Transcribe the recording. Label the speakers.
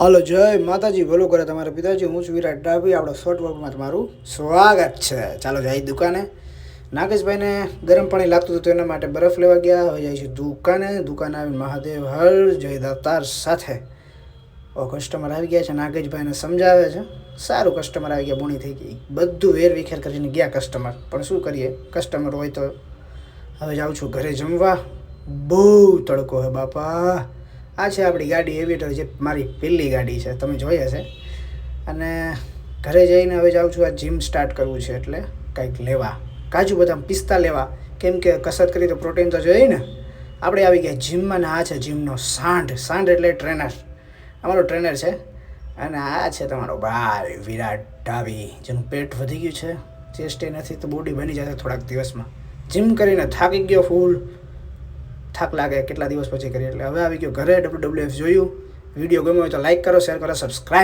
Speaker 1: Hello જય માતાજી, ભલો કરે તમારા પિતાજી. હું છું વિરાટ ડાભી. આપણો શોર્ટ વર્કમાં તમારું સ્વાગત છે. ચાલો જાય દુકાને. નાગેશભાઈને ગરમ પાણી લાગતું હતું, એના માટે બરફ લેવા ગયા. હવે જાય છે દુકાને આવી મહાદેવ હર જય દાતાર સાથે કસ્ટમર આવી ગયા છે. નાગેશભાઈને સમજાવે છે. સારું કસ્ટમર આવી ગયા, બોણી થઈ ગઈ, બધું વેર વિખેર કરીને ગયા કસ્ટમર. પણ શું કરીએ, કસ્ટમર હોય તો. હવે જાઉં છું ઘરે જમવા. બહુ તડકો હે બાપા. આ છે આપણી ગાડી એવિટર, જે મારી પહેલી ગાડી છે, તમે જોઈ હશે. અને ઘરે જઈને હવે જાઉં છું. આ જીમ સ્ટાર્ટ કરવું છે, એટલે કંઈક લેવા, કાજુ બદામ પિસ્તા લેવા. કેમ કે કસરત કરી તો પ્રોટીન તો જોઈએ ને. આપણે આવી ગયા જીમમાં, ને આ છે જીમનો સાંઢ એટલે ટ્રેનર. અમારો ટ્રેનર છે. અને આ છે તમારો ભાઈ વિરાટ ડાભી, જેનું પેટ વધી ગયું છે. ચેસ્ટે નથી તો બોડી બની જશે થોડાક દિવસમાં. જીમ કરીને થાકી ગયો, ફૂલ થાક લાગે કેટલા દિવસ પછી કરીએ. એટલે હવે આવી ગયો ઘરે. WWF જોયું. વિડીયો ગમ્યો હોય તો લાઈક કરો, શેર કરો, સબસ્ક્રાઈબ.